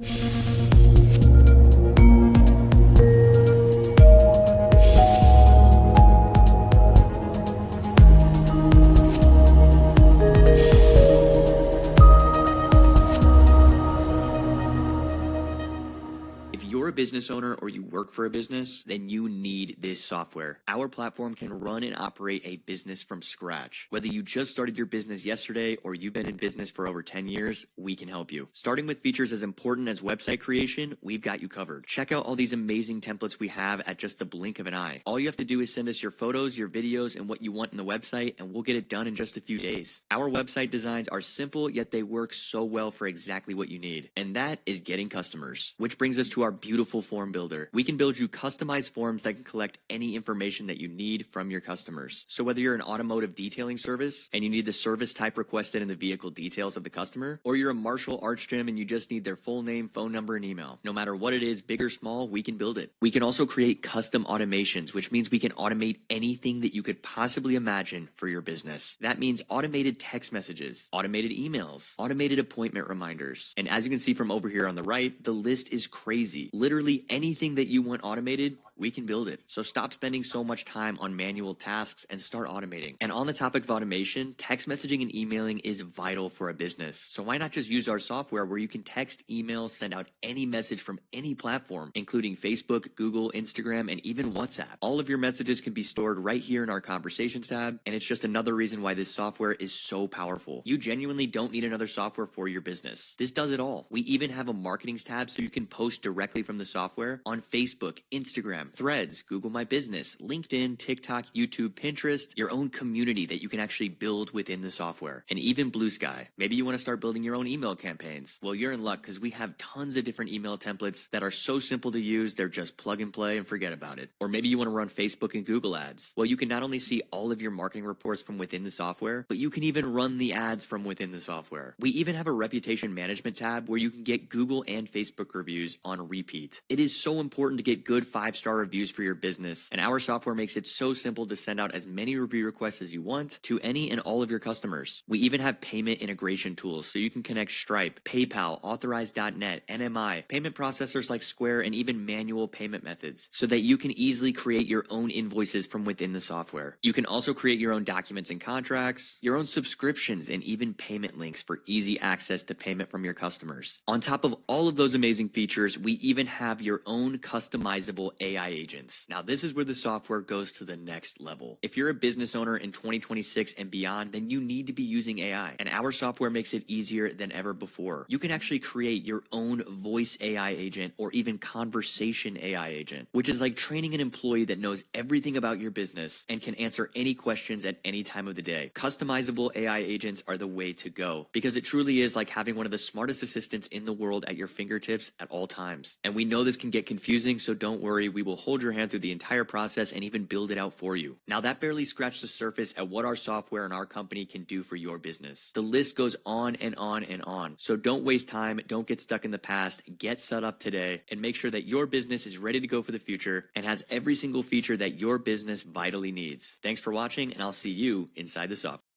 If you're a business owner or you work for a business, then you need this software. Our platform can run and operate a business from scratch. Whether you just started your business yesterday or you've been in business for over 10 years, we can help you. Starting with features as important as website creation, we've got you covered. Check out all these amazing templates we have at just the blink of an eye. All you have to do is send us your photos, your videos, and what you want in the website, and we'll get it done in just a few days. Our website designs are simple, yet they work so well for exactly what you need. And that is getting customers. Which brings us to our beautiful form builder. We can build you customized forms that can collect any information that you need from your customers. So whether you're an automotive detailing service and you need the service type requested in the vehicle details of the customer, or you're a martial arts gym and you just need their full name, phone number, and email. No matter what it is, big or small, we can build it. We can also create custom automations, which means we can automate anything that you could possibly imagine for your business. That means automated text messages, automated emails, automated appointment reminders. And as you can see from over here on the right, the list is crazy. Literally anything that you want automated, we can build it. So stop spending so much time on manual tasks and start automating. And on the topic of automation, text messaging and emailing is vital for a business. So why not just use our software where you can text, email, send out any message from any platform, including Facebook, Google, Instagram, and even WhatsApp. All of your messages can be stored right here in our conversations tab, and it's just another reason why this software is so powerful. You genuinely don't need another software for your business. This does it all. We even have a marketing tab so you can post directly from the software on Facebook, Instagram, Threads, Google My Business, LinkedIn, TikTok, YouTube, Pinterest, your own community that you can actually build within the software, and even Blue Sky. Maybe you want to start building your own email campaigns. Well, you're in luck because we have tons of different email templates that are so simple to use, they're just plug and play and forget about it. Or maybe you want to run Facebook and Google ads. Well, you can not only see all of your marketing reports from within the software, but you can even run the ads from within the software. We even have a reputation management tab where you can get Google and Facebook reviews on repeat. It is so important to get good 5-star reviews for your business, and our software makes it so simple to send out as many review requests as you want to any and all of your customers. We even have payment integration tools so you can connect Stripe, PayPal, Authorize.net, NMI, payment processors like Square, and even manual payment methods so that you can easily create your own invoices from within the software. You can also create your own documents and contracts, your own subscriptions, and even payment links for easy access to payment from your customers. On top of all of those amazing features, we even have your own customizable AI agents. Now, this is where the software goes to the next level. If you're a business owner in 2026 and beyond, then you need to be using AI, and our software makes it easier than ever before. You can actually create your own voice AI agent or even conversation AI agent, which is like training an employee that knows everything about your business and can answer any questions at any time of the day. Customizable AI agents are the way to go because it truly is like having one of the smartest assistants in the world at your fingertips at all times. And we know this can get confusing, so don't worry, we will hold your hand through the entire process and even build it out for you. Now, that barely scratched the surface at what our software and our company can do for your business. The list goes on and on and on. So don't waste time, don't get stuck in the past, get set up today, and make sure that your business is ready to go for the future and has every single feature that your business vitally needs. Thanks for watching, and I'll see you inside the software.